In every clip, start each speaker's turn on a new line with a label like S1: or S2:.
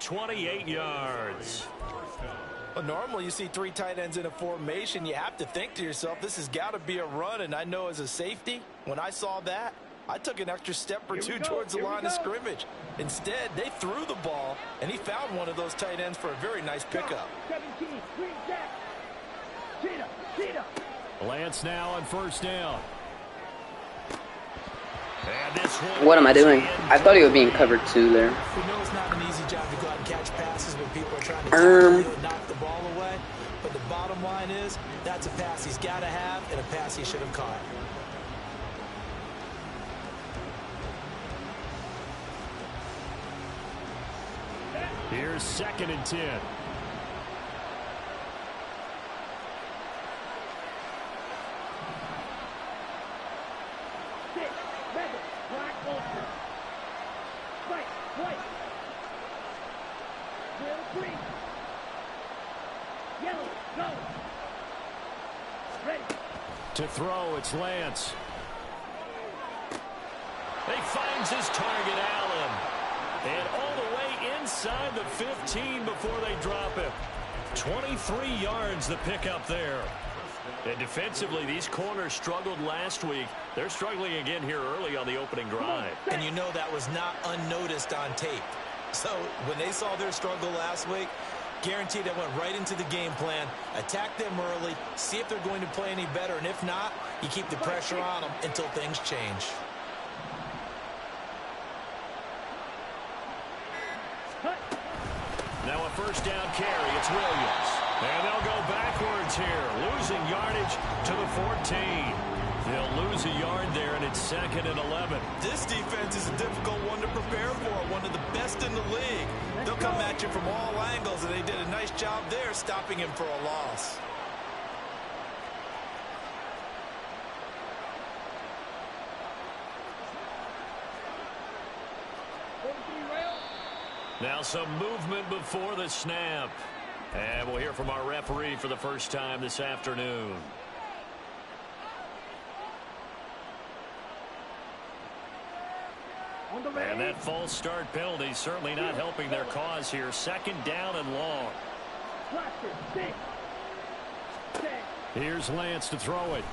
S1: 28 yards.
S2: Well, normally you see three tight ends in a formation. You have to think to yourself, this has got to be a run. And I know as a safety, when I saw that, I took an extra step or two towards the line of scrimmage. Instead, they threw the ball, and he found one of those tight ends for a very nice pickup.
S3: 17, green jack. Cheetah.
S1: Lance now on first down. And this one
S4: What am I doing? I thought he was being covered too there.
S2: We know it's not an easy job to go out and catch passes when people are trying to tackle you and knock the ball away. But the bottom line is, that's a pass he's got to have and a pass he should have caught.
S1: Here's 2nd and 10. To throw, it's Lance. He finds his target, Allen. And all the way inside the 15 before they drop him. 23 yards the pickup there. And defensively, these corners struggled last week. They're struggling again here early on the opening drive.
S2: And you know that was not unnoticed on tape. So when they saw their struggle last week, guaranteed that went right into the game plan. Attack them early, see if they're going to play any better, and if not, you keep the pressure on them until things change.
S1: Now a first down carry, it's Williams. And they'll go backwards here, losing yardage to the 14. They'll lose a yard there, and it's 2nd and 11.
S2: This defense is a difficult one to prepare for, one of the best in the league. They'll come at you from all angles, and they did a nice job there stopping him for a loss.
S1: Now some movement before the snap. And we'll hear from our referee for the first time this afternoon. And that false start penalty certainly not helping their cause here. 2nd down and long. Here's Lance to throw it.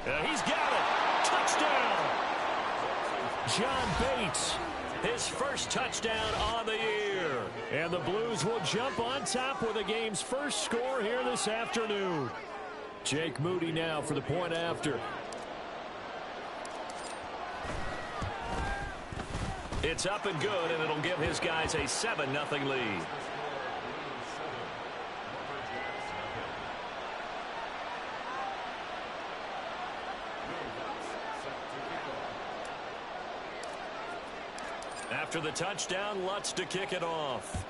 S1: He's got it. Touchdown. John Bates, his first touchdown on the year. And the Blues will jump on top with the game's first score here this afternoon. Jake Moody now for the point after. It's up and good, and it'll give his guys a 7-0 lead. After the touchdown, Lutz to kick it off.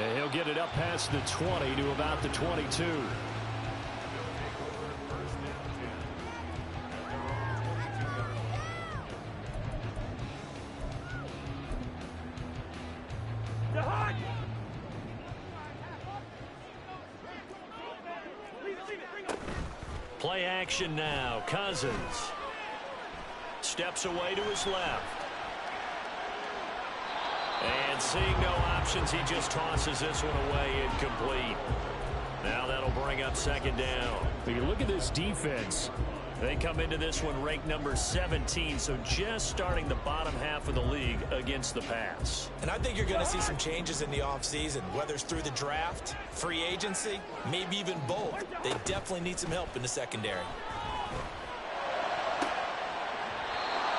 S1: And he'll get it up past the 20 to about the 22. Play action now. Cousins steps away to his left. And seeing no options, he just tosses this one away, incomplete. Now that'll bring up 2nd down. When you look at this defense, they come into this one ranked number 17, so just starting the bottom half of the league against the pass.
S2: And I think you're going to see some changes in the offseason, whether it's through the draft, free agency, maybe even both. They definitely need some help in the secondary.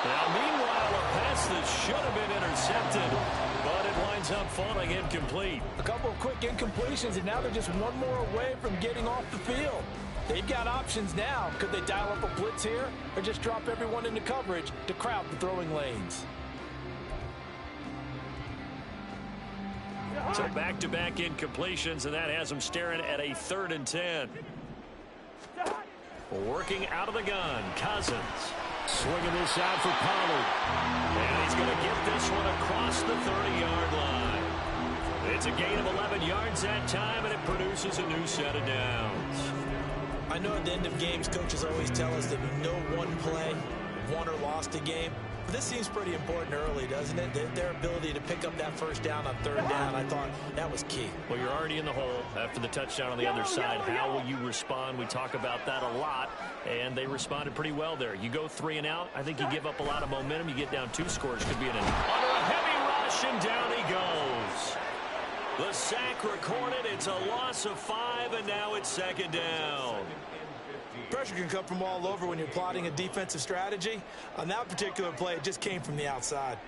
S1: Now, meanwhile, a pass that should have been intercepted, but it winds up falling incomplete.
S2: A couple of quick incompletions, and now they're just one more away from getting off the field. They've got options now. Could they dial up a blitz here or just drop everyone into coverage to crowd the throwing lanes?
S1: So back-to-back incompletions, and that has them staring at a 3rd and 10. Working out of the gun, Cousins. Swinging this out for Pollard. And he's going to get this one across the 30-yard line. It's a gain of 11 yards that time, and it produces a new set of downs.
S2: I I know at the end of games, coaches always tell us that no one play won or lost a game. But this seems pretty important early, doesn't it? Their ability to pick up that first down on third down, I thought that was key.
S1: Well, you're already in the hole after the touchdown on the other side. How will you respond? We talk about that a lot, and they responded pretty well there. You go 3 and out. I think you give up a lot of momentum. You get down 2 scores. Could be under a heavy rush, and down he goes. The sack recorded. It's a loss of 5, and now it's second down.
S2: Pressure can come from all over when you're plotting a defensive strategy. On that particular play, it just came from the outside.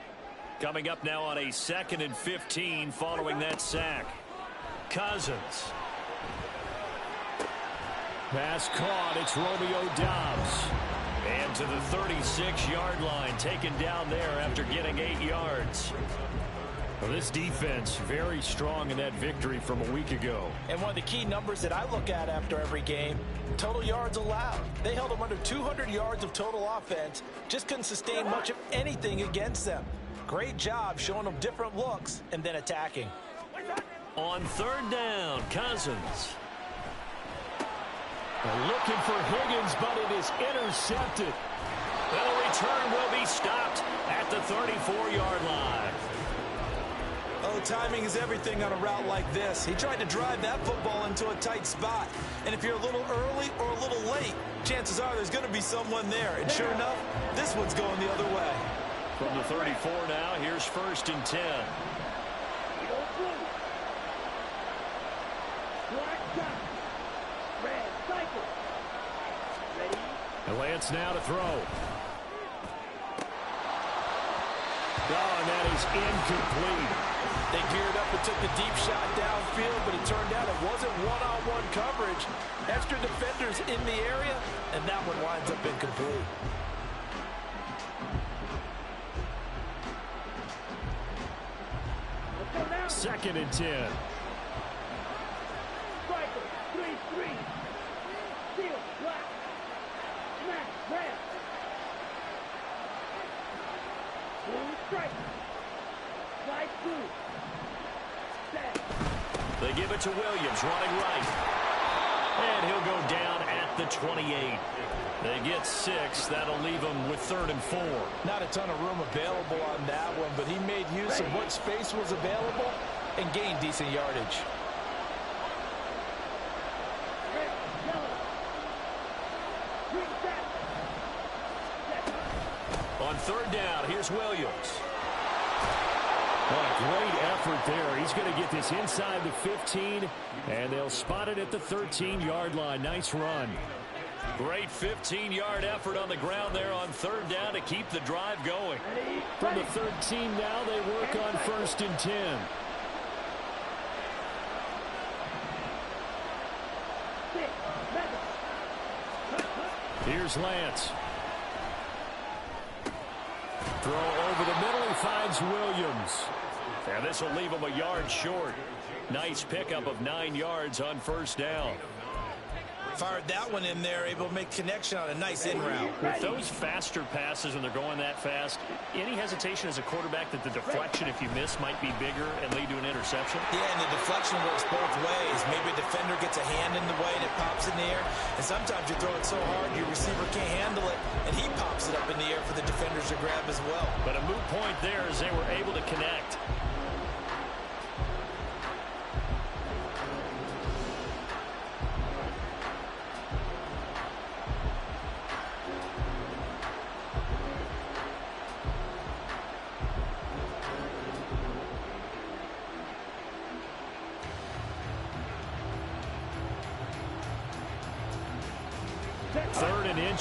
S1: Coming up now on a 2nd and 15 following that sack. Cousins. Pass caught. It's Romeo Doubs. And to the 36-yard line, taken down there after getting 8 yards. Well, this defense very strong in that victory from a week ago.
S2: And one of the key numbers that I look at after every game, total yards allowed. They held them under 200 yards of total offense, just couldn't sustain much of anything against them. Great job showing them different looks and then attacking.
S1: On 3rd down, Cousins. Looking for Higgins, but it is intercepted. The return will be stopped at the 34-yard line.
S2: Oh, timing is everything on a route like this. He tried to drive that football into a tight spot. And if you're a little early or a little late, chances are there's going to be someone there. And sure enough, this one's going the other way.
S1: From the 34 now, here's 1st and 10. And Lance now to throw. Oh, and that is incomplete.
S2: They geared up and took the deep shot downfield, but it turned out it wasn't one-on-one coverage. Extra defenders in the area, and that one winds up incomplete.
S1: Second and 10.
S3: Striker, 3-3. Steal, block. Smash, grab. Blue striker. Slide through. Set.
S1: They give it to Williams, running right. And he'll go down at the 28. They get 6. That'll leave them with 3rd and 4.
S2: Not a ton of room available on that one, but he made use of what space was available and gained decent yardage.
S3: Red, yellow. Green, set.
S1: On 3rd down, here's Williams. What a great effort there. He's going to get this inside the 15, and they'll spot it at the 13-yard line. Nice run. Great 15-yard effort on the ground there on 3rd down to keep the drive going. From the 13 now, they work on 1st and 10. Here's Lance. Throw over the middle. He finds Williams. And this will leave him a yard short. Nice pickup of 9 yards on 1st down.
S2: Fired that one in there, able to make connection on a nice in route.
S1: With those faster passes and they're going that fast, any hesitation as a quarterback that the deflection, if you miss, might be bigger and lead to an interception?
S2: Yeah, and the deflection works both ways. Maybe a defender gets a hand in the way and it pops in the air. And sometimes you throw it so hard your receiver can't handle it, and he pops it up in the air for the defenders to grab as well.
S1: But a moot point there as they were able to connect.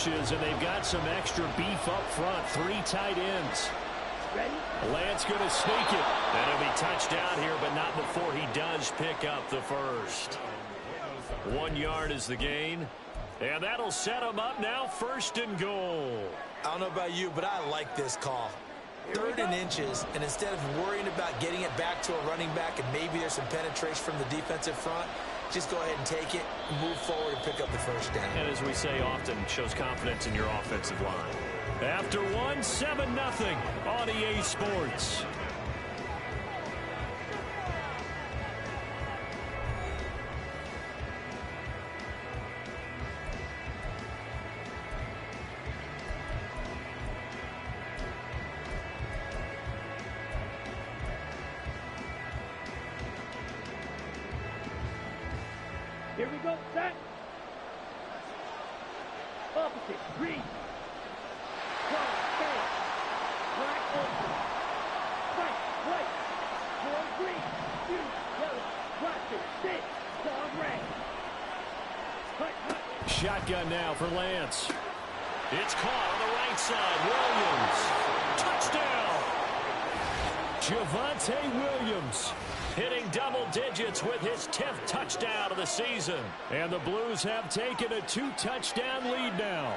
S1: And they've got some extra beef up front. 3 tight ends. Lance going to sneak it. And he'll be touched down here, but not before he does pick up the first. 1 yard is the gain. And that'll set him up now 1st and goal.
S2: I don't know about you, but I like this call. 3rd and inches, and instead of worrying about getting it back to a running back and maybe there's some penetration from the defensive front, just go ahead and take it, move forward, and pick up the 1st down.
S1: And as we say often, shows confidence in your offensive line. After 1, 7-0 on EA Sports.
S3: go, set. Opposite, green. One, stay. Black, open. Right, white. Four, green. Two, yellow. Plastic, sit. Dog, red. Hut, hut.
S1: Shotgun now for Lance. It's caught on the right side. Williams. Touchdown. Javonte Williams hitting double digits with his 10th touchdown of the season. And the Blues have taken a 2-touchdown lead now.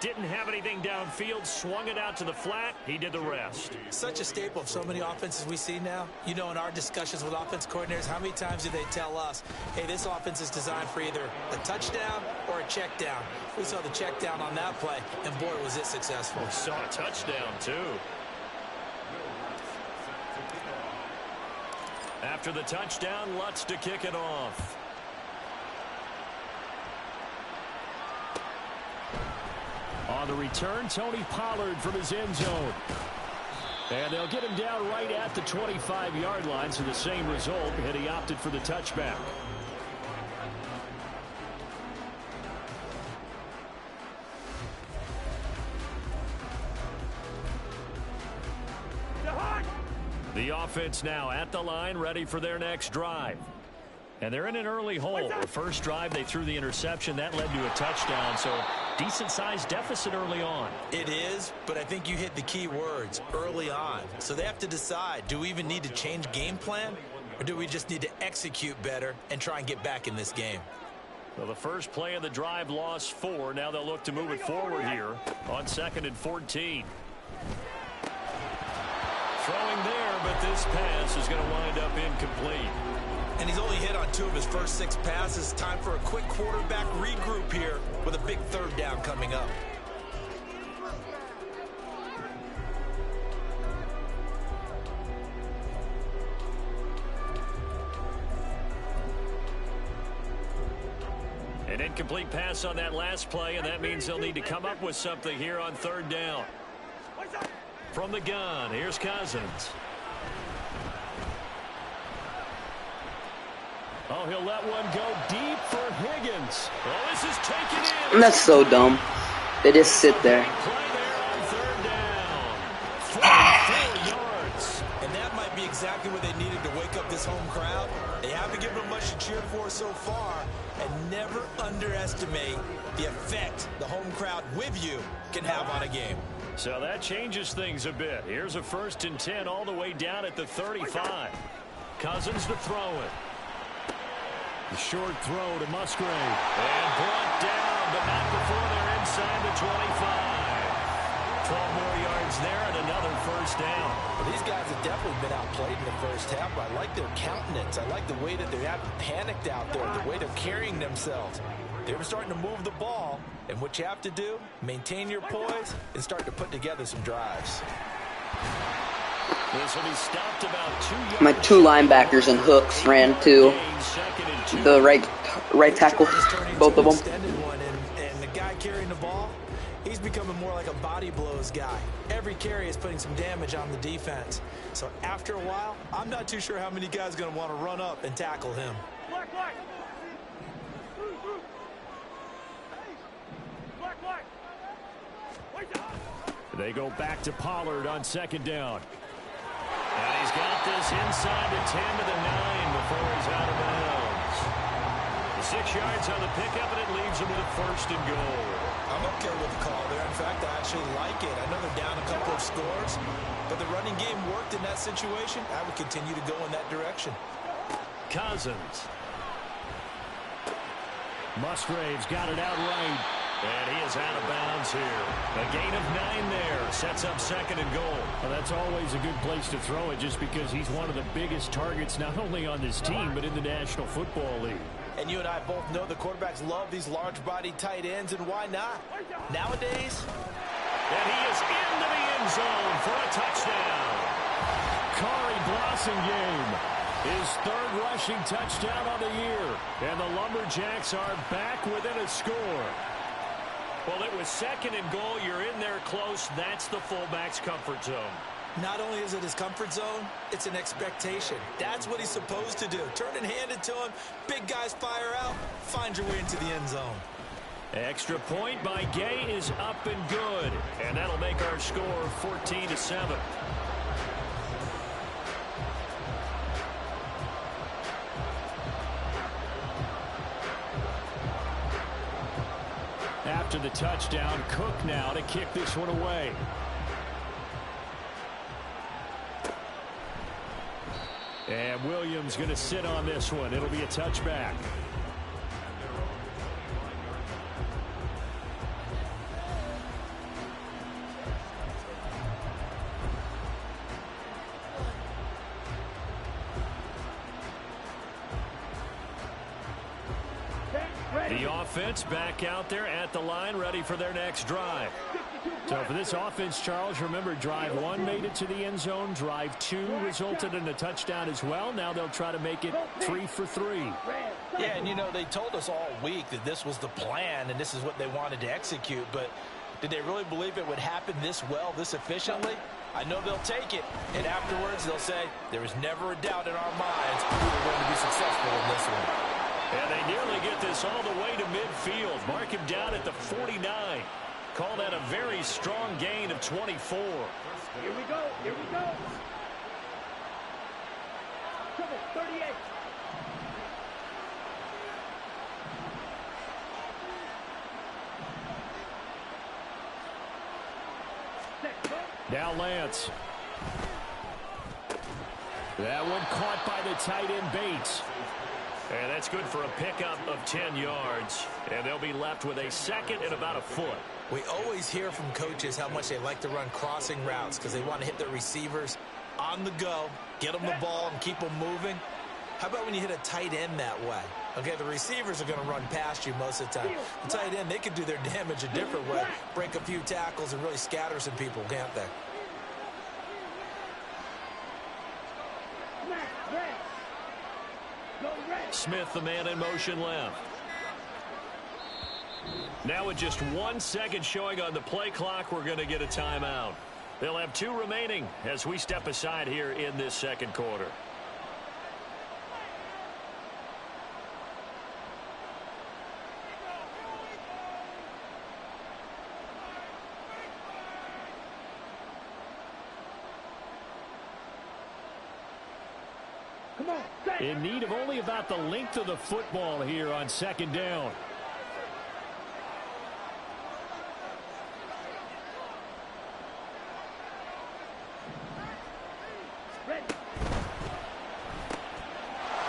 S1: Didn't have anything downfield, swung it out to the flat. He did the rest.
S2: Such a staple of so many offenses we see now. You know, in our discussions with offense coordinators, how many times do they tell us, hey, this offense is designed for either a touchdown or a check down. We saw the check down on that play, and boy, was it successful.
S1: We saw a touchdown, too. After the touchdown, Lutz to kick it off. On the return, Tony Pollard from his end zone. And they'll get him down right at the 25-yard line, so the same result, and he opted for the touchback. The offense now at the line, ready for their next drive. And they're in an early hole. The first drive, they threw the interception. That led to a touchdown, so decent-sized deficit early on.
S2: It is, but I think you hit the key words, early on. So they have to decide, do we even need to change game plan, or do we just need to execute better and try and get back in this game?
S1: Well, the first play of the drive lost 4. Now they'll look to move it forward here on 2nd and 14. Throwing there, but this pass is going to wind up incomplete.
S2: And he's only hit on 2 of his first 6 passes. Time for a quick quarterback regroup here with a big 3rd down coming up.
S1: An incomplete pass on that last play, and that means they'll need to come up with something here on 3rd down. From the gun, here's Cousins. Oh, he'll let one go deep for Higgins. Oh, this is taken in.
S4: That's so dumb. They just sit there.
S1: Play there on 3rd down. 44 yards.
S2: And that might be exactly what they needed to wake up this home crowd. They haven't given them much to cheer for so far. And never underestimate the effect the home crowd with you can have on a game.
S1: So that changes things a bit. Here's a 1st and 10 all the way down at the 35. Cousins to throw it. The short throw to Musgrave. And brought down, but not before they're inside the 25. 12 more yards there and another 1st down.
S2: Well, these guys have definitely been outplayed in the first half. I like their countenance. I like the way that they haven't panicked out there, the way they're carrying themselves. They were starting to move the ball, and what you have to do, maintain your poise and start to put together some drives.
S1: This will be stopped about 2 yards.
S4: My 2 linebackers and hooks ran to the right tackle, both of them.
S2: And the guy carrying the ball, he's becoming more like a body blows guy. Every carry is putting some damage on the defense. So after a while, I'm not too sure how many guys are going to want to run up and tackle him.
S3: Black, black. Black, black.
S1: They go back to Pollard on 2nd down. And he's got this inside the 10 to the 9 before he's out of bounds. The 6 yards on the pickup, and it leaves him with a 1st and goal.
S2: I'm okay with the call there. In fact, I actually like it. I know they're down a couple of scores, but the running game worked in that situation. I would continue to go in that direction.
S1: Cousins. Musgrave's got it out right. And he is out of bounds here. A gain of 9 there. Sets up 2nd and goal. Well, that's always a good place to throw it just because he's one of the biggest targets not only on this team but in the National Football League.
S2: And you and I both know the quarterbacks love these large-bodied tight ends, and why not? Nowadays.
S1: And he is into the end zone for a touchdown. Khari Blasingame. His 3rd rushing touchdown on the year. And the Lumberjacks are back within a score. Well, it was 2nd and goal. You're in there close. That's the fullback's comfort zone.
S2: Not only is it his comfort zone, it's an expectation. That's what he's supposed to do. Turn and hand it to him. Big guys fire out. Find your way into the end zone.
S1: Extra point by Gay is up and good. And that'll make our score 14-7. After the touchdown, Cook now to kick this one away. And Williams going to sit on this one. It'll be a touchback. The offense back out there at the line, ready for their next drive. So for this offense, Charles, remember, drive 1 made it to the end zone. Drive 2 resulted in a touchdown as well. Now they'll try to make it 3 for 3.
S2: Yeah, and you know, they told us all week that this was the plan and this is what they wanted to execute. But did they really believe it would happen this well, this efficiently? I know they'll take it, and afterwards they'll say, there was never a doubt in our minds we were going to be successful in this one.
S1: And they nearly get this all the way to midfield. Mark him down at the 49. Call that a very strong gain of 24.
S3: Here we go. Here we go. Trouble, 38.
S1: Now Lance. That one caught by the tight end Bates. And that's good for a pickup of 10 yards. And they'll be left with a second and about a foot.
S2: We always hear from coaches how much they like to run crossing routes because they want to hit their receivers on the go, get them the ball, and keep them moving. How about when you hit a tight end that way? Okay, the receivers are going to run past you most of the time. The tight end, they can do their damage a different way. Break a few tackles and really scatter some people, can't they?
S1: Smith, the man in motion left. Now with just 1 second showing on the play clock, we're going to get a timeout. They'll have 2 remaining as we step aside here in this second quarter. In need of only about the length of the football here on second down.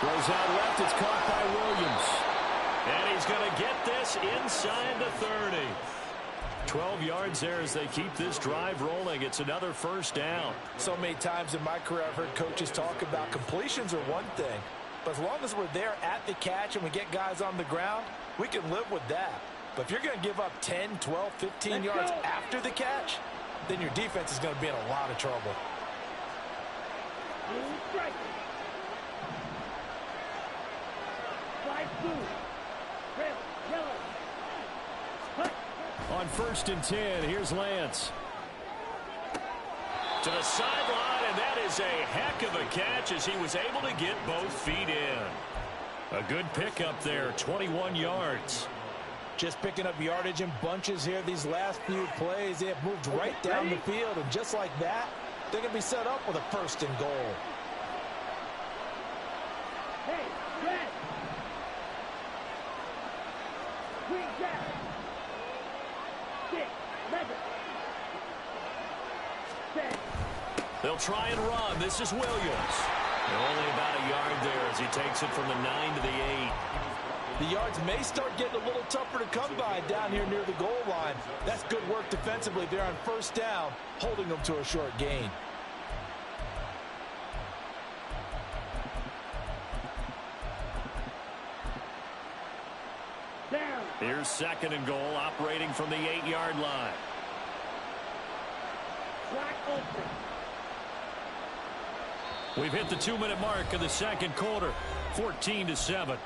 S1: Goes out left. It's caught by Williams. And he's going to get this inside the 30. 12 yards there as they keep this drive rolling. It's another first down.
S2: So many times in my career I've heard coaches talk about completions are one thing, but as long as we're there at the catch and we get guys on the ground, we can live with that. But if you're going to give up 10, 12, 15 yards after the catch, then your defense is going to be in a lot of trouble.
S1: On 1st and 10, here's Lance. To the sideline, and that is a heck of a catch as he was able to get both feet in. A good pickup there, 21 yards.
S2: Just picking up yardage in bunches here these last few plays. They have moved right down the field, and just like that, they're going to be set up with a 1st and goal.
S3: Hey, Red. Green Jack. 6, 11. 10.
S1: They'll try and run. This is Williams. And only about a yard there as he takes it from the 9 to the 8.
S2: The yards may start getting a little tougher to come by down here near the goal line. That's good work defensively there on 1st down, holding them to a short gain.
S3: Down.
S1: Here's 2nd and goal, operating from the 8-yard line.
S3: Black open.
S1: We've hit the 2-minute mark of the second quarter, 14-7.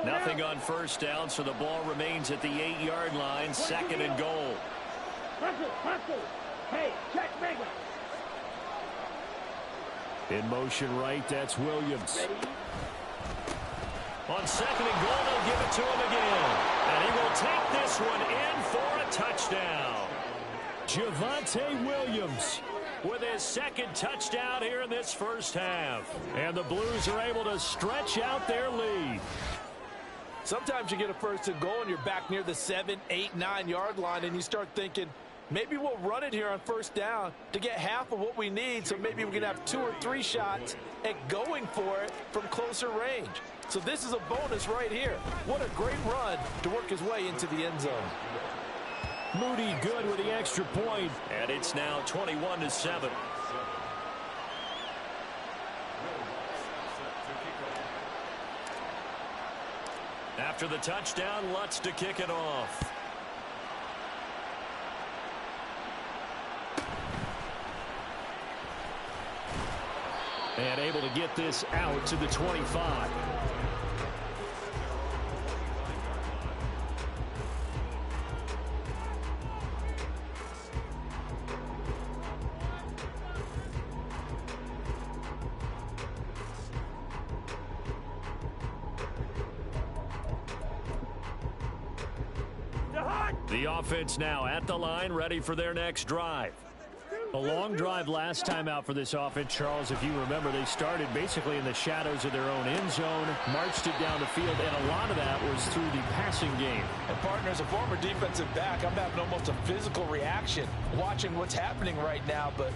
S1: Nothing on first down, so the ball remains at the 8-yard line, 2nd and goal.
S3: Hustle. Hey, check Mega.
S1: In motion right, that's Williams.
S3: Ready?
S1: On 2nd and goal, they'll give it to him again. And he will take this one in for a touchdown. Javonte Williams with his 2nd touchdown here in this first half. And the Blues are able to stretch out their lead.
S2: Sometimes you get a 1st and goal and you're back near the 7, 8, 9-yard line and you start thinking, maybe we'll run it here on 1st down to get half of what we need, so maybe we can have 2 or 3 shots at going for it from closer range. So this is a bonus right here. What a great run to work his way into the end zone.
S1: Moody good with the extra point, and it's now 21-7. After the touchdown, Lutz to kick it off. And able to get this out to the 25. The offense now at the line, ready for their next drive. A long drive last time out for this offense, Charles. If you remember, they started basically in the shadows of their own end zone, marched it down the field, and a lot of that was through the passing game.
S2: And partner, as a former defensive back, I'm having almost a physical reaction watching what's happening right now. But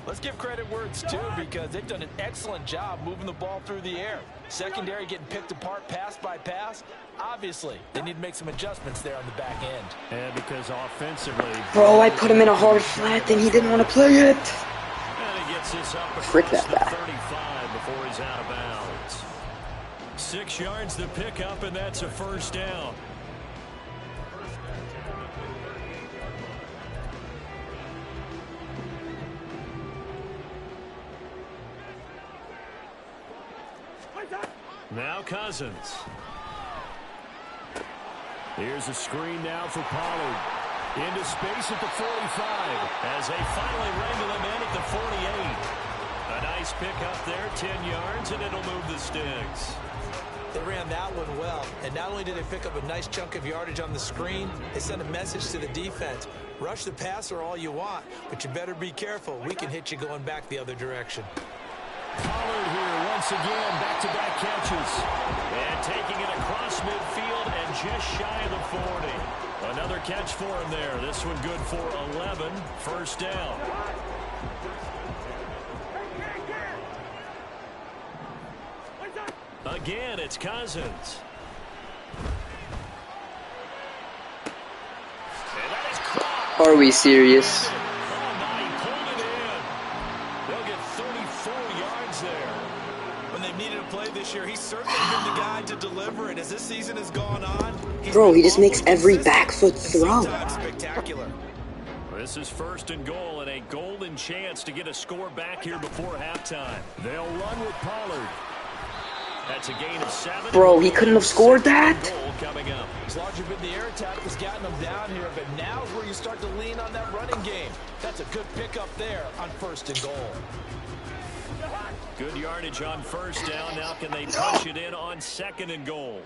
S2: let's give credit where it's due, because they've done an excellent job moving the ball through the air. Secondary getting picked apart pass by pass. Obviously, they need to make some adjustments there on the back end.
S1: And because offensively...
S4: Bro, I put him in a hard flat and he didn't want to play it.
S1: And he gets this up
S4: Frick
S1: across
S4: that
S1: the
S4: guy.
S1: 35 before he's out of bounds. 6 yards to pick up, and that's a 1st down. Now Cousins. Here's a screen now for Pollard. Into space at the 45 as they finally wrangle him in at the 48. A nice pick up there, 10 yards, and it'll move the sticks.
S2: They ran that one well, and not only did they pick up a nice chunk of yardage on the screen, they sent a message to the defense. Rush the passer all you want, but you better be careful. We can hit you going back the other direction.
S1: Pollard here once again, back-to-back catches. And taking it across midfield and just shy of the 40. Another catch for him there. This one good for 11. 1st down. Again, it's Cousins. And that is caught.
S4: Are we serious?
S1: Oh, my, he pulled it in. They'll get 34 yards there.
S2: When they've needed a play this year, he's certainly been the guy to deliver it. As this season has gone on,
S4: Bro, he just makes every back foot throw.
S2: sometimes spectacular.
S1: This is 1st and goal, and a golden chance to get a score back here before halftime. They'll run with Pollard. That's a gain of 7.
S4: Bro, he couldn't have scored that.
S1: Goal coming up.
S2: As long as you've been the air attack has gotten them down here, but now is where you start to lean on that running game. That's a good pickup there on 1st and goal.
S1: Good yardage on 1st down. Now can they punch it in on 2nd and goal?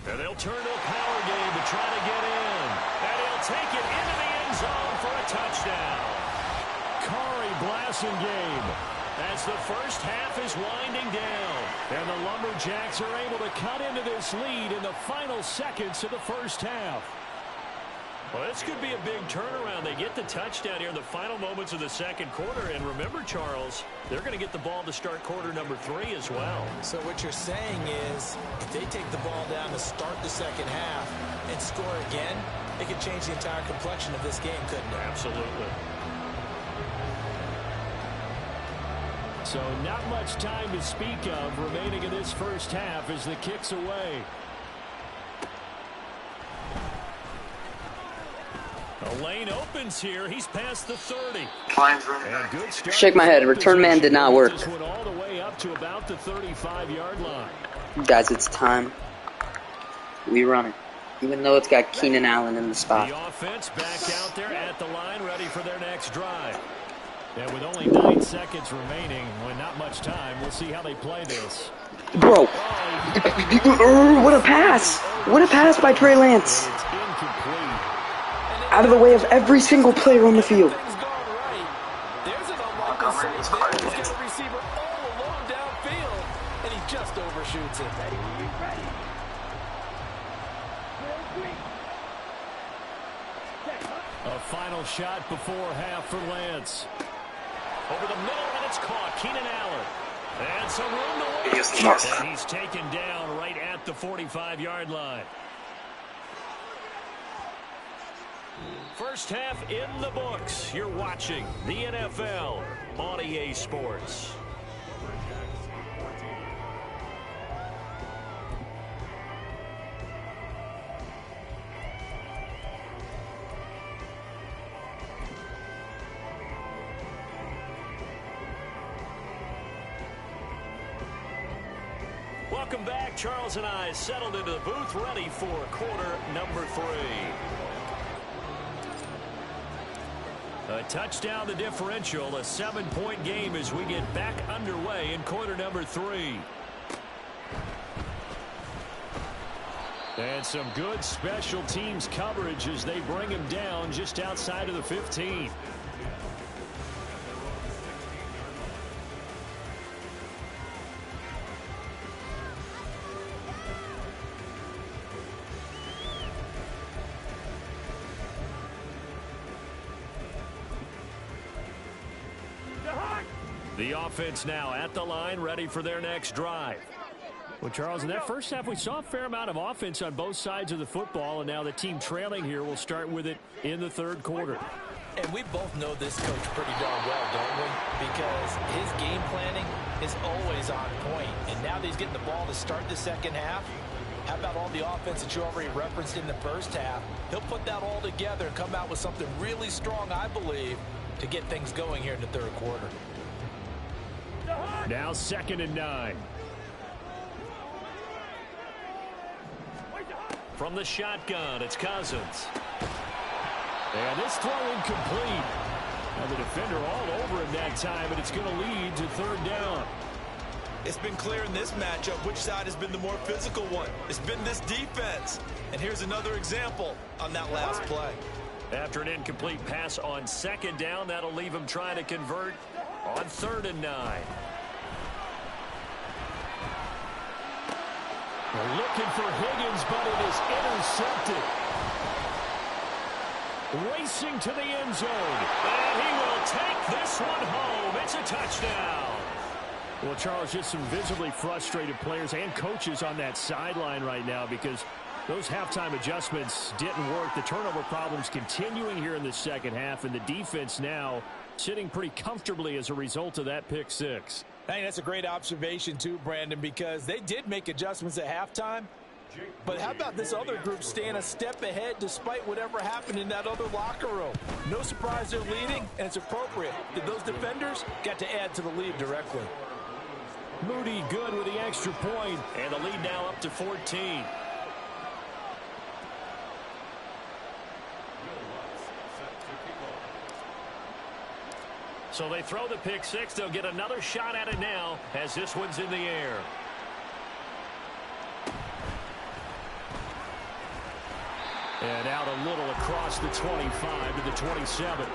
S1: And they'll turn to a power game to try to get in. And he'll take it into the end zone for a touchdown. Kari Blasingame as the first half is winding down. And the Lumberjacks are able to cut into this lead in the final seconds of the first half. Well, this could be a big turnaround. They get the touchdown here in the final moments of the 2nd quarter. And remember, Charles, they're going to get the ball to start quarter number 3 as well.
S2: So what you're saying is, if they take the ball down to start the 2nd half and score again, it could change the entire complexion of this game, couldn't it?
S1: Absolutely. So not much time to speak of remaining in this first half as the kick's away. The lane opens here. He's past the 30. And good start.
S4: Shake my head. Return man did not work.
S1: This one all the way up to about the 35-yard line.
S4: Guys, it's time. We run it. Even though it's got Keenan Allen in the spot.
S1: The offense back out there at the line, ready for their next drive. And with only 9 seconds remaining, well, not much time, we'll see how they play this.
S4: Bro, what a pass! What a pass by Trey Lance!
S1: It's incomplete.
S4: Out of the way of every single player on the field.
S2: Things going right. There's an unlikely save there. He's got a receiver all alone downfield, and he just overshoots it.
S1: A final shot before half for Lance. Over the middle, and it's caught. Keenan Allen. And some room to work. And he's taken down right at the 45-yard line. First half in the books. You're watching the NFL on EA Sports. Welcome back. Charles and I settled into the booth, ready for quarter number 3. A touchdown the differential, a 7-point game as we get back underway in quarter number 3. And some good special teams coverage as they bring him down just outside of the 15. The offense now at the line, ready for their next drive. Well, Charles, in that first half, we saw a fair amount of offense on both sides of the football, and now the team trailing here will start with it in the third quarter.
S2: And we both know this coach pretty darn well, don't we? Because his game planning is always on point. And now that he's getting the ball to start the second half, how about all the offense that you already referenced in the first half? He'll put that all together and come out with something really strong, I believe, to get things going here in the third quarter.
S1: Now 2nd and 9. From the shotgun, it's Cousins. And this throw incomplete. Now the defender all over him that time, and it's going to lead to 3rd down.
S5: It's been clear in this matchup which side has been the more physical one. It's been this defense. And here's another example on that last play.
S1: After an incomplete pass on 2nd down, that'll leave him trying to convert on 3rd and 9. They're looking for Higgins, but it is intercepted. Racing to the end zone. And he will take this one home. It's a touchdown. Well, Charles, just some visibly frustrated players and coaches on that sideline right now because those halftime adjustments didn't work. The turnover problems continuing here in the second half, and the defense now sitting pretty comfortably as a result of that pick 6.
S2: I think that's a great observation too, Brandon, because they did make adjustments at halftime. But how about this other group staying a step ahead despite whatever happened in that other locker room? No surprise they're leading, and it's appropriate that those defenders got to add to the lead directly.
S1: Moody good with the extra point, and the lead now up to 14. So they throw the pick 6. They'll get another shot at it now as this one's in the air. And out a little across the 25 to the 27.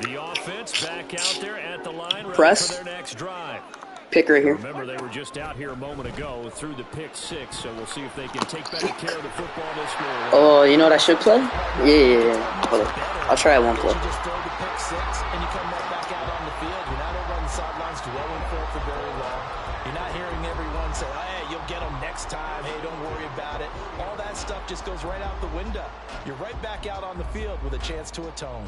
S1: The offense back out there at the line ready
S4: Press.
S1: for their next drive.
S4: Pick right here.
S1: Remember, they were just out here a moment ago through the pick 6, so we'll see if they can take better care of the football this way.
S4: Oh, you know what I should play? Yeah. Hold on. I'll try one play.
S2: You just throw the pick 6 and you come right back out on the field. You're not over on the sidelines dwelling for very long. You're not hearing everyone say, hey, you'll get them next time. Hey, don't worry about it. All that stuff just goes right out the window. You're right back out on the field with a chance to atone.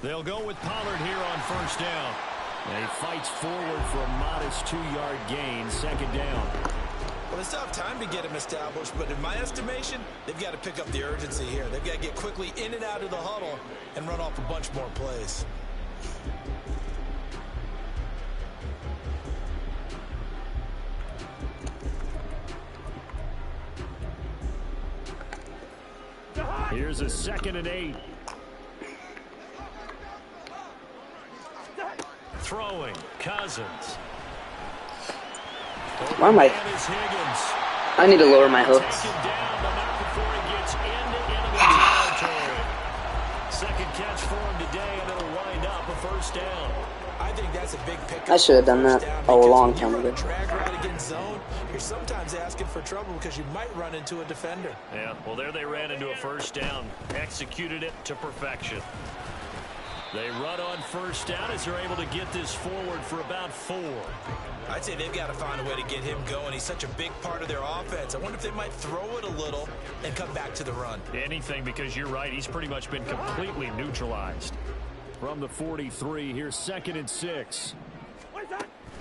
S1: They'll go with Pollard here on first down. And he fights forward for a modest 2-yard gain, second down.
S5: Well, it's tough time to get him established, but in my estimation, they've got to pick up the urgency here. They've got to get quickly in and out of the huddle and run off a bunch more plays.
S1: Here's a 2nd and 8. Throwing, Cousins.
S4: Why am I need to lower my hooks.
S1: Second catch for him today, and it'll wind up a first down.
S5: I think that's a big pickup.
S4: I should have done that a long time ago.
S5: Drag right against zone. You're sometimes asking for trouble because you might run into a defender.
S1: Yeah, well, there they ran into a first down. Executed it to perfection. They run on first down as they're able to get this forward for about 4.
S5: I'd say they've got to find a way to get him going. He's such a big part of their offense. I wonder if they might throw it a little and come back to the run.
S1: Anything, because you're right. He's pretty much been completely neutralized. From the 43, here's 2nd and 6.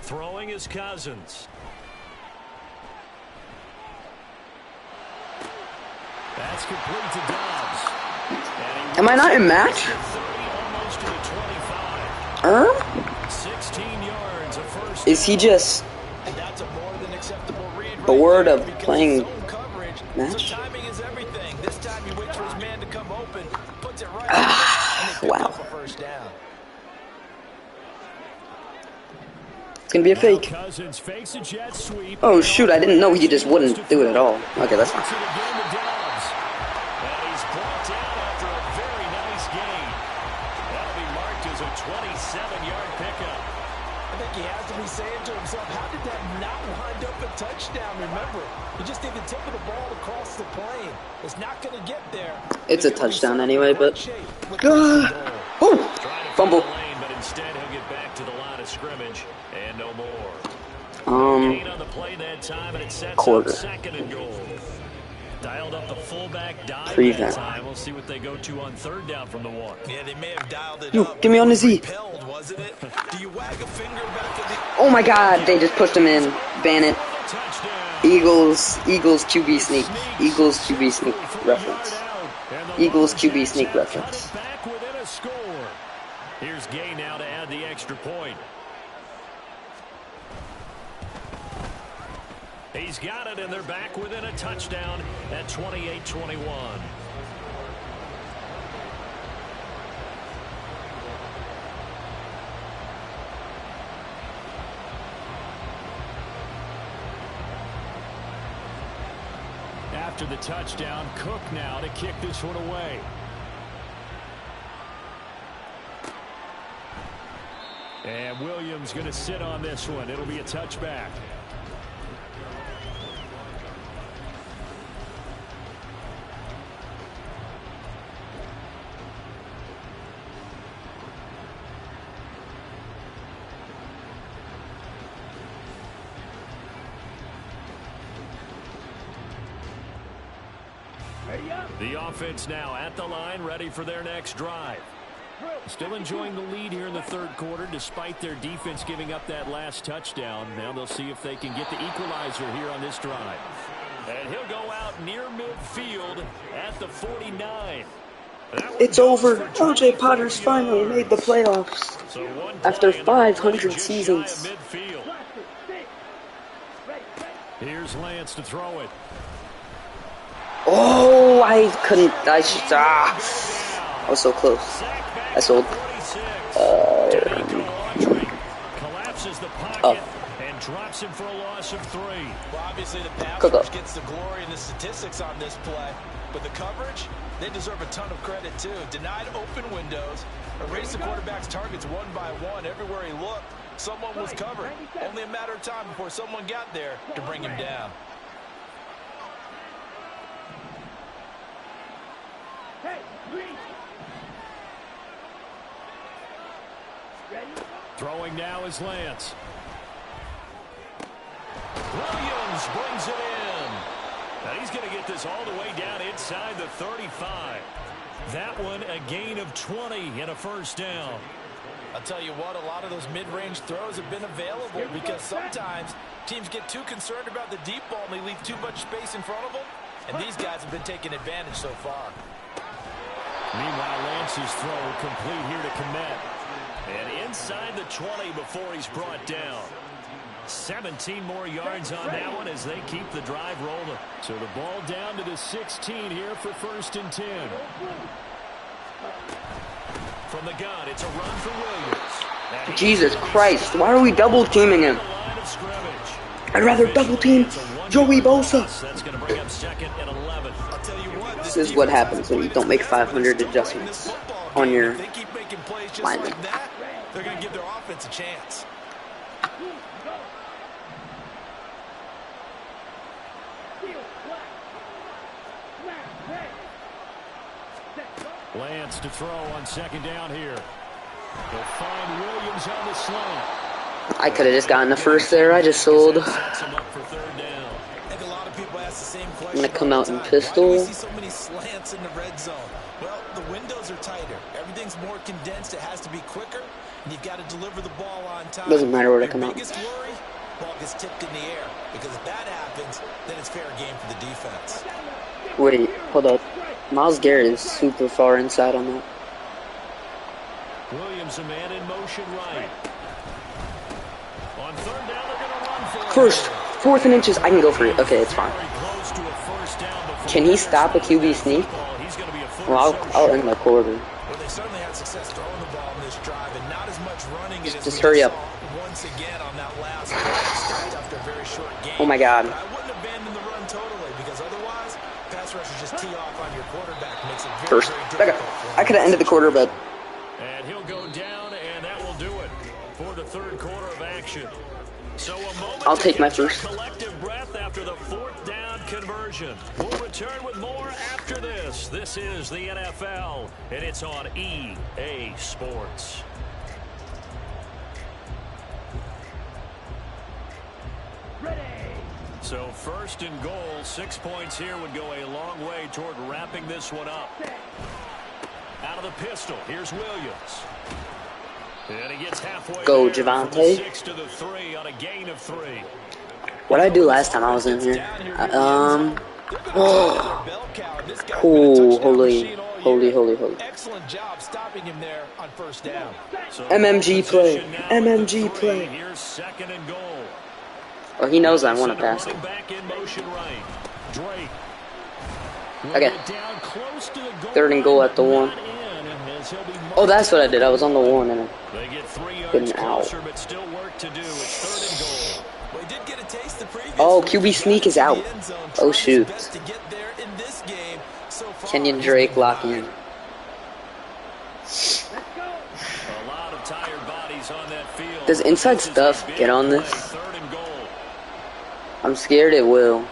S1: Throwing is Cousins. That's complete to Dobbs.
S4: Am I not in match?
S1: 16 yards, a first.
S4: Is he just
S5: That's a more than acceptable read
S4: bored
S5: right
S4: of
S5: there,
S4: playing
S5: zone coverage.
S4: match?
S5: So timing is everything. This time he waits for his man to come open, puts it right and they pick
S4: wow.
S5: up a first down.
S4: It's gonna be a fake.
S1: Cousins fakes a jet sweep.
S4: Oh shoot, I didn't know he just wouldn't do it at all. Okay, that's fine.
S1: And he's brought down after a very nice gain. That'll be marked as a 27-yard pickup.
S5: I think he has to be saying to himself, how did that not wind up a touchdown? Remember, he just did the tip of the ball across the plane. It's not going to get there.
S4: It's a touchdown anyway, but oh, fumble.
S1: But instead he'll get back to the line of scrimmage and no more. Gain on the play that time, and it sets
S4: quarter.
S1: up 2nd and goal. Dialed up the fullback dive
S4: Prevent.
S1: that time. We'll see what they go to on 3rd down from the 1.
S5: Yeah, they may have dialed it
S4: You,
S5: up.
S4: give me on the Z.
S5: Repelled, wasn't it? Do you wag a finger back at the...
S4: Oh my god, they just pushed him in. Ban it.
S1: Touchdown.
S4: Eagles QB sneak. Eagles QB sneak reference. Eagles QB sneak reference.
S1: Back within a score. Here's Gay now to add the extra point. He's got it, and they're back within a touchdown at 28-21. After the touchdown, Cook now to kick this one away. And Williams going to sit on this one. It'll be a touchback. The offense now at the line, ready for their next drive. Still enjoying the lead here in the 3rd quarter, despite their defense giving up that last touchdown. Now they'll see if they can get the equalizer here on this drive. And he'll go out near midfield at the 49.
S4: It's over. OJ Potter's finally made the playoffs.
S1: So
S4: After 500 seasons.
S1: Here's Lance to throw it.
S4: Oh, I couldn't. I was so close. I sold.
S1: Collapses the pocket and drops him for a loss of 3.
S5: Well, obviously the pass rush gets the glory and the statistics on this play, but the coverage, they deserve a ton of credit too. Denied open windows, erased the quarterback's targets one by one. Everywhere he looked, someone was covered. Only a matter of time before someone got there to bring him down.
S1: Throwing now is Lance. Williams brings it in. And he's going to get this all the way down inside the 35. That one a gain of 20 and a first down.
S2: I'll tell you what, a lot of those mid-range throws have been available because sometimes teams get too concerned about the deep ball and they leave too much space in front of them. And these guys have been taking advantage so far.
S1: Meanwhile, Lance's throw complete here to Kmet. And inside the 20 before he's brought down. 17 more yards on that one as they keep the drive rolling. So the ball down to the 16 here for 1st and 10. From the gun, it's a run for Williams.
S4: Jesus Christ, why are we double teaming him? I'd rather double team Joey Bosa.
S1: That's going to bring up 2nd and 11.
S2: I'll tell you what,
S4: This is what happens when you don't make 500 adjustments on your
S2: they keep making plays just
S4: lineman.
S2: like that, they're going to give their offense a chance.
S1: Lance to throw on 2nd down here. They'll find Williams on the slant.
S4: I could have just gotten the first there. I just sold.
S1: Sets him up for 3rd down.
S2: I think a lot of people ask the same question.
S4: I'm gonna come
S2: all
S4: out
S2: the
S4: in
S2: time.
S4: pistol.
S2: Why do we see so many slants in the red zone? Well, the windows are tighter. Everything's more condensed. It has to be quicker, and you've got to deliver the ball on time.
S4: Doesn't matter where I
S2: Your
S4: come out.
S2: biggest worry, ball gets tipped in the air, because if that happens, then it's fair game for the defense.
S4: Wait, hold up. Myles Garrett is super far inside on that.
S1: Williams, a man in motion right. On 3rd down, they're going to run for it.
S4: First, 4th and inches, I can go for it. Okay, it's fine.
S1: Very close to a first down before
S4: Can he stop a QB sneak?
S1: he's going to be a full
S4: Well, I'll end my quarter.
S2: Well, they certainly had success throwing the ball in this drive, and not as much running as
S4: Just
S2: we
S4: hurry up.
S2: saw once again on that last start after a very short game.
S4: Oh my God.
S2: But I wouldn't abandon the run totally, because otherwise, pass rushers just tee off on your quarterback, makes it very,
S4: First,
S2: very difficult for him.
S4: I could have ended the quarter, but
S1: And he'll go down, and that will do it for the 3rd quarter of action. So a moment
S4: I'll
S1: to
S4: take my
S1: catch our
S4: first.
S1: collective breath after the 4th down conversion. We'll return with more after this. This is the NFL, and it's on EA Sports. So 1st and goal, 6 points here would go a long way toward wrapping this one up. Out of the pistol, here's Williams. And he gets halfway
S4: Go,
S1: there from the
S4: Javonte.
S1: 6 to the 3 on a gain of 3.
S4: what did I do last time I was in here? Oh, holy.
S2: Excellent job stopping him there on 1st down.
S1: So
S4: MMG play.
S1: position now
S4: MMG
S1: at the 3.
S4: play.
S1: Here's 2nd and goal.
S4: Oh, he knows I want to pass
S1: Running
S4: him.
S1: back in motion right. Drake.
S4: Okay.
S1: Down close to the goal
S4: 3rd and goal
S1: line,
S4: at the
S1: but
S4: 1.
S1: not in, as he'll be
S4: Oh, that's what I did. I was on the 1 and
S1: They get 3 yards
S4: Couldn't out.
S1: closer, but still work to do. It's 3rd and goal.
S2: Well, he did get a taste the previous
S4: Oh,
S2: week.
S4: QB
S2: He
S4: sneak
S2: got
S4: is
S2: to the
S4: out.
S2: end zone,
S4: Oh,
S2: trying his
S4: shoot.
S2: best to get there in this game. So far,
S4: Kenyon
S2: he's
S4: Drake
S2: been
S4: locking
S2: denied.
S4: in.
S1: A lot of tired bodies on that field.
S4: Does inside
S1: This is a
S4: stuff
S1: big
S4: get on
S1: play,
S4: this?
S1: 3rd and goal.
S4: I'm scared it will.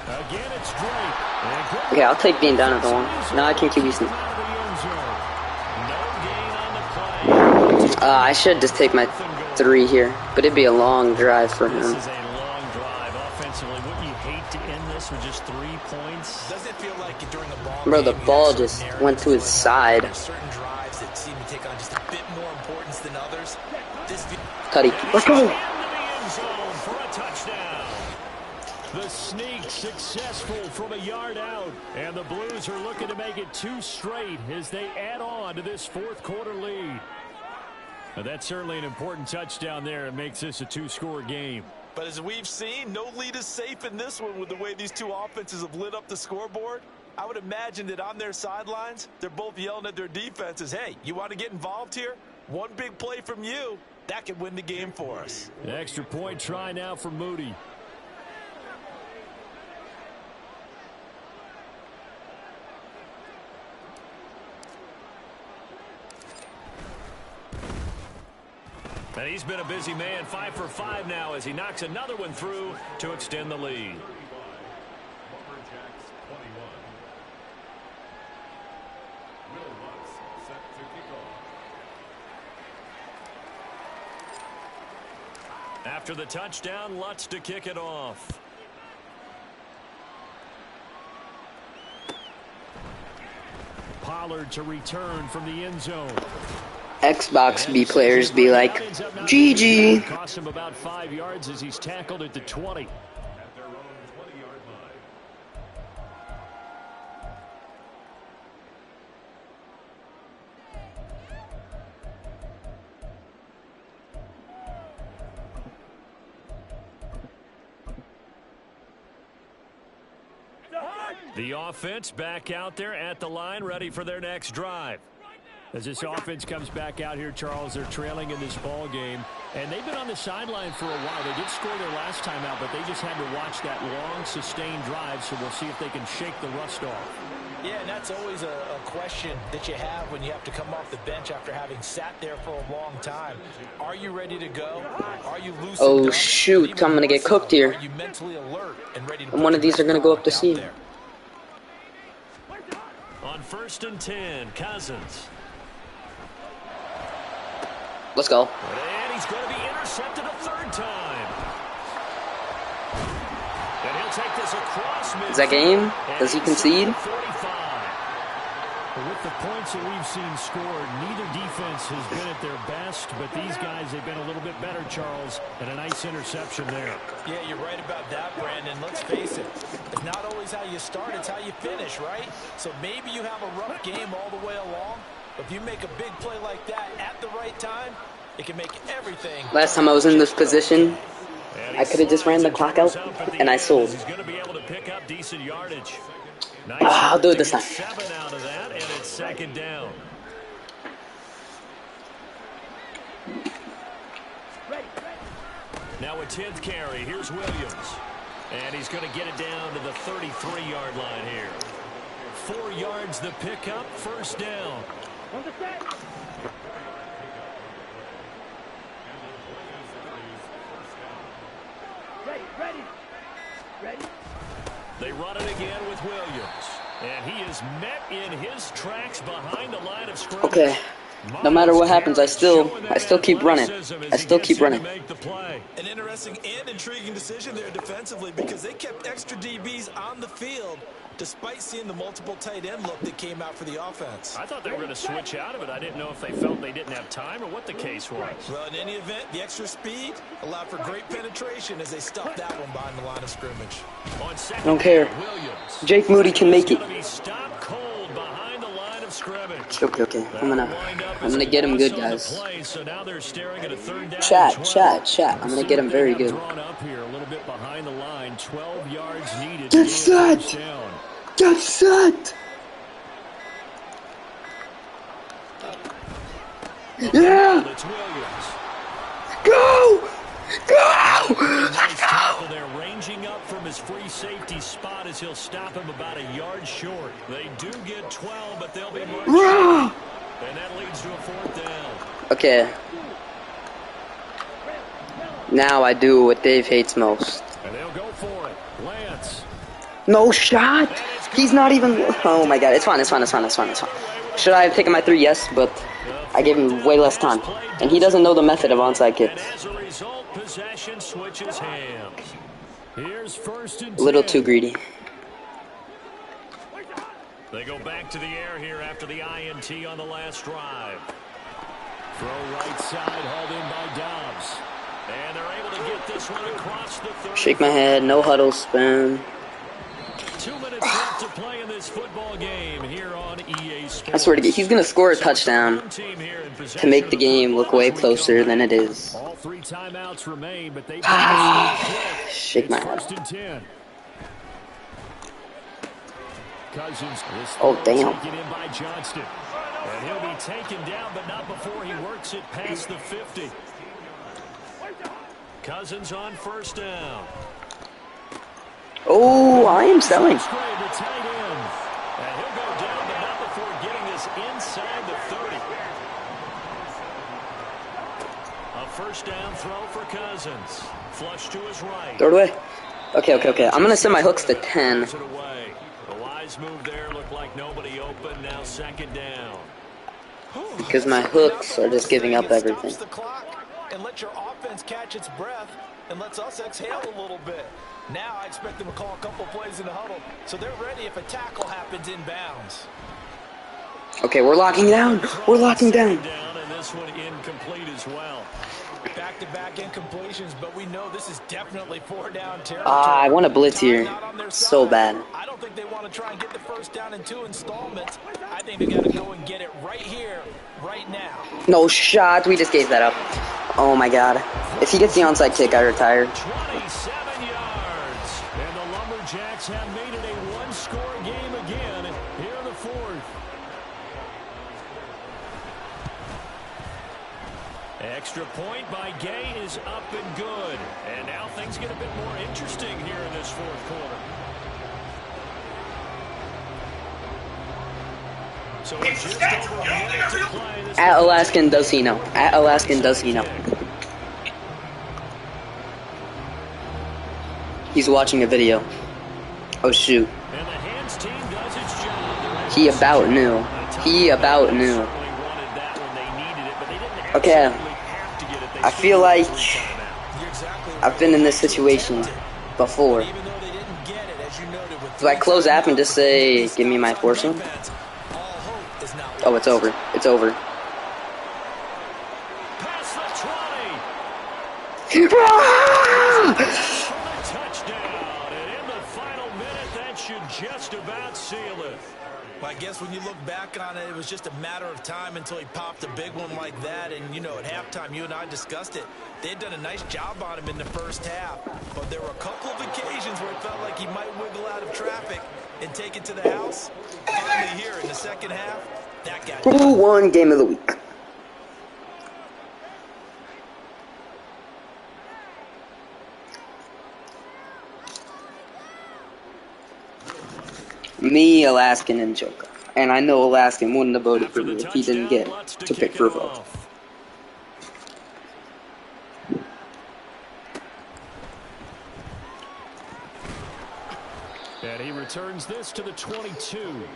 S1: Again, it's Drake. And Drake
S4: Okay, I'll take being down at the 1. Now I can QB sneak.
S1: out of the end zone. No gain on the play.
S4: I should just take my 3 here, but it'd be a long drive for
S1: This
S4: him.
S1: is a long drive offensively. Wouldn't you hate to end this with just 3 points?
S2: Does it feel like during a ball
S4: Bro, the
S2: game, you
S4: ball
S2: have
S4: just
S2: certain
S4: went to his
S2: narratives
S4: side.
S2: There's certain drives that seem to take on just a bit more importance than others. This
S4: Cuddy, let's go!
S1: Into the end zone for a touchdown. The sneak successful from a yard out. And the Blues are looking to make it 2 straight as they add on to this 4th quarter lead. Now, that's certainly an important touchdown there. It makes this a 2-score game.
S2: But as we've seen, no lead is safe in this one with the way these two offenses have lit up the scoreboard. I would imagine that on their sidelines, they're both yelling at their defenses, hey, you want to get involved here? One big play from you, that could win the game for us.
S1: An extra point try now for Moody. And he's been a busy man, 5 for 5 now as he knocks another one through to extend the lead. After the touchdown, Lutz to kick it off. Pollard to return from the end zone.
S4: Xbox B players be like, GG.
S1: Cost him about 5 yards as he's tackled at the 20. The offense back out there at the line, ready for their next drive. As this offense comes back out here, Charles, they're trailing in this ball game, and they've been on the sideline for a while. They did score their last time out, but they just had to watch that long, sustained drive, so we'll see if they can shake the rust off.
S5: Yeah, and that's always a question that you have when you have to come off the bench after having sat there for a long time. Are you ready to go? Are you loosened
S4: Oh,
S5: up?
S4: shoot, I'm going to get cooked here.
S5: Are you mentally alert and ready to
S4: And one of these are going to go up the seam.
S1: On 1st and 10, Cousins.
S4: Let's go.
S1: And he's going to be intercepted a 3rd time. And he'll take this across midfield.
S4: Is that game? Does he concede?
S1: 45. With the points that we've seen scored, neither defense has been at their best, but these guys have been a little bit better, Charles, and a nice interception there.
S5: Yeah, you're right about that, Brandon. Let's face it. It's not always how you start, it's how you finish, right? So maybe you have a rough game all the way along, but if you make a big play like that at the right time, it can make everything.
S4: Last time I was in this position, I could have just ran the clock out, and I sold.
S1: He's going to be able to pick up decent yardage. Nice.
S4: I'll do it this time.
S1: 7 out of that, and it's 2nd down. Now a 10th carry. Here's Williams. And he's going to get it down to the 33-yard line here. 4 yards the pickup, 1st down.
S3: Ready.
S1: They run it again with Williams. And he is met in his tracks behind the line of scrimmage.
S4: Okay. No matter what happens, I still keep running. I still keep running.
S5: An interesting and intriguing decision there defensively because they kept extra DBs on the field despite seeing the multiple tight end look that came out for the offense.
S1: I thought they were going to switch out of it. I didn't know if they felt they didn't have time or what the case was.
S5: Well, in any event, the extra speed allowed for great penetration as they stuffed that one behind the line of scrimmage.
S4: I don't care. Jake Moody can make it. Okay. I'm gonna get him good, guys. Chat. I'm gonna get him very good. Get set! Get set! Yeah! Go! Let's go!
S1: They're ranging up from his free safety spot as he'll stop him about a yard short. They do get 12, but they'll be marching. And that leads to a 4th down.
S4: Okay. Now I do what Dave hates most.
S1: And they'll go for it. Lance.
S4: No shot! He's not even... Oh my god, it's fine. Should I have taken my 3? Yes, but I gave him way less time. And he doesn't know the method of onside kicks.
S1: As a result, possession switches hands. Here's 1st and 10.
S4: A little too greedy.
S1: They go back to the air here after the INT on the last drive. Throw right side, hauled in by Dobbs. And they're able to get this one across the 30.
S4: Shake my head, no huddle spin.
S1: 2 minutes left to play in this football game here on EA Sports.
S4: I swear to God, he's going to score a touchdown to make the game look way closer than it is.
S1: All 3 timeouts remain, but they
S4: shake my head.
S1: 1st and 10. Cousins
S4: oh, damn.
S1: taken in by Johnston. And he'll be taken down, but not before he works it past the 50. Cousins on 1st down.
S4: Oh, I am selling.
S1: The tight end. And he'll go down, but not before getting this inside the 30. A 1st down throw for Cousins. Flush to his right.
S4: Throw it away. Okay. I'm going to send my hooks to 10.
S1: A wise move there. Looked like nobody open. Now 2nd down.
S4: Because my hooks are just giving up everything.
S5: Stops the clock and let your offense catch its breath and lets us exhale a little bit. Now I expect them to call a couple plays in the huddle, so they're ready if a tackle happens inbounds.
S4: Okay, we're locking down. We're locking down.
S1: And this one incomplete as well.
S5: Back-to-back incompletions, but we know this is definitely 4-down territory.
S4: I want to blitz here so bad.
S5: I don't think they want to try and get the first down in 2 installments. I think they got to go and get it right here, right now.
S4: No shot. We just gave that up. Oh my god. If he gets the onside kick, I retire.
S1: 27 yards. And the Lumberjacks have made it a one-score game again here in the fourth. Extra point by Gay is up and good. And now things get a bit more interesting here in this fourth quarter. So just over a minute to play.
S4: At Alaskan, does he know? At Alaskan, does he know? He's watching a video. Oh shoot.
S1: And the hands team does its job.
S4: He about knew. He about knew. Okay. I feel like I've been in this situation before. Do I close app and just say, give me my portion? Oh, it's over. It's over.
S1: Touchdown, and in the final minute, that should just about seal it.
S5: Well, I guess when you look back on it, it was just a matter of time until he popped a big one like that. And, you know, at halftime, you and I discussed it. They had done a nice job on him in the first half. But there were a couple of occasions where it felt like he might wiggle out of traffic and take it to the house. Finally here in the second half, that got done.
S4: Who won game of the week? Me, Alaskan, and Joker. And I know Alaskan wouldn't have voted for me if he didn't get to pick for a vote.
S1: And he returns this to the 22.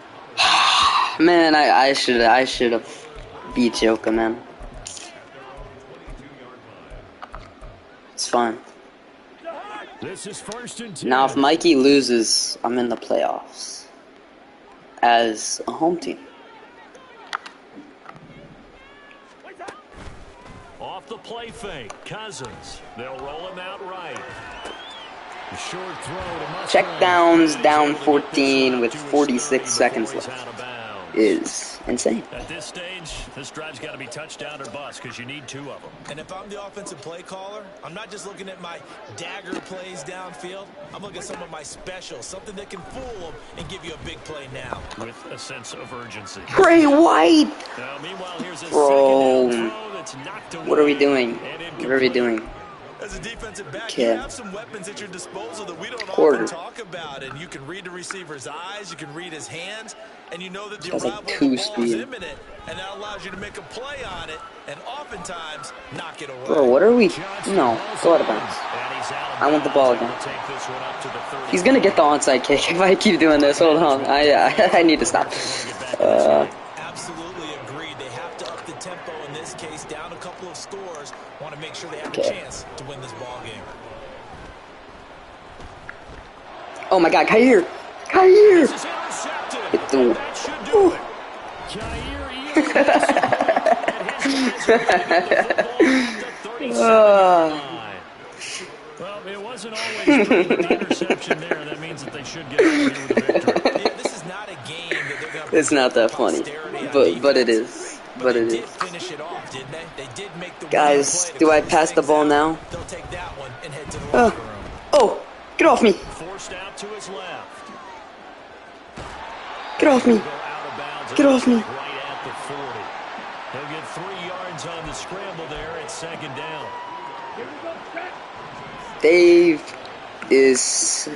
S4: Man, I should have beat Joker, man. It's fine.
S1: This is 1st and 10.
S4: Now, if Mikey loses, I'm in the playoffs as a home team.
S1: Off the play fake, Cousins. They'll roll him out right. The short throw to Musgrave.
S4: Check downs down 14 with 46 seconds left is insane.
S1: At this stage, this drive's got to be touchdown or bust because you need 2 of them.
S5: And if I'm the offensive play caller, I'm not just looking at my dagger plays downfield. I'm looking at some of my specials, something that can fool them and give you a big play now.
S1: With a sense of urgency.
S4: Bray White!
S1: Now, meanwhile, here's a
S4: Bro,
S1: second down throw that's knocked away.
S4: what are we doing? What are we doing?
S5: As a defensive back,
S4: Kid.
S5: you have some weapons at your disposal that we don't
S4: Quarter.
S5: often talk about. And you can read the receiver's eyes, you can read his hands, and you know that the
S4: That's like
S5: arrival of
S4: 2
S5: the ball is
S4: speed.
S5: imminent. And that allows you to make a play on it and oftentimes knock it away.
S4: Bro, what are we? No, go out of bounds. I want the ball again. He's gonna get the onside kick if I keep doing this. Hold on, I need to stop.
S5: Absolutely agreed. They have to up the tempo in this case, down a couple of scores. Want to make sure they have a chance to win this ball game.
S4: Oh my God, Khair! Khair! Hit the. Ooh.
S1: Well, it wasn't always true with the interception there. That means that they should get out of here with a victory.
S5: Yeah, this is not a game that they're going to.
S4: It's not that funny, but it is. But it is.
S5: Finish it off, didn't they? They did make the
S4: Guys, do I pass the ball now?
S5: They'll take that one and head to the locker room.
S4: Oh, get off me!
S1: Forced out to his left.
S4: Get off me! Get off me!
S1: Right at the 40. He'll get 3 yards on the scramble there at 2nd down.
S4: Dave is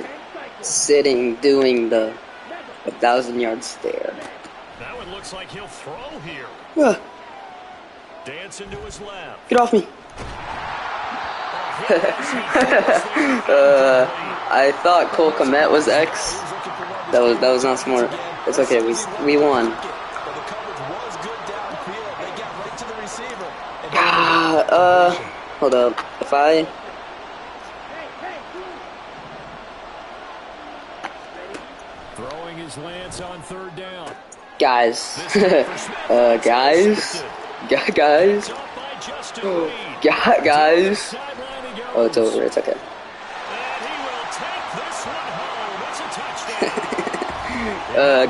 S4: sitting doing the 1,000-yard stare.
S1: That one looks like he'll throw here. Dancing to his left.
S4: Get off me! I thought Cole Kmet was X. That was not smart. It's okay. We won. Hold up. If I
S1: throwing his lance on 3rd down.
S4: Guys. Guys. Guys. Guys. Oh, it's over. It's okay.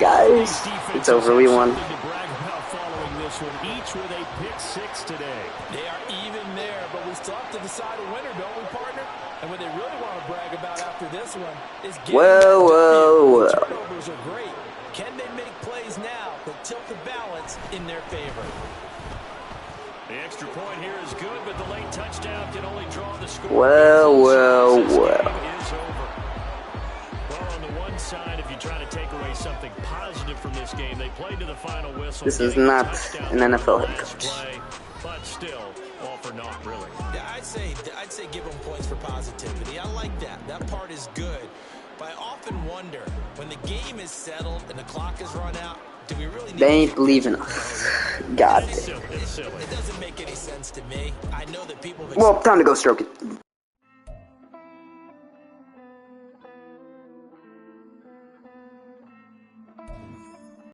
S4: Guys. It's over. We won.
S1: Each with a pick six today.
S5: They are even there, but we still have to decide a winner, don't we, partner? And what they really want to brag about after this one is getting
S4: whoa.
S5: turnovers are great. Can they make plays now that tilt the balance in their favor?
S1: The extra point here is good, but the late touchdown can only draw the score.
S4: Well.
S1: Is over. Well, on the one side, if you try to take away something positive from this game, they played to the final whistle.
S4: This is not an NFL head coach.
S1: But still, all for naught, really.
S5: Yeah, I'd say give them points for positivity. I like that. That part is good. But I often wonder, when the game is settled and the clock is run out, do we really need
S4: They ain't believing us. God.
S5: It doesn't make any sense to me. I know that people have
S4: Well, time to go stroke it.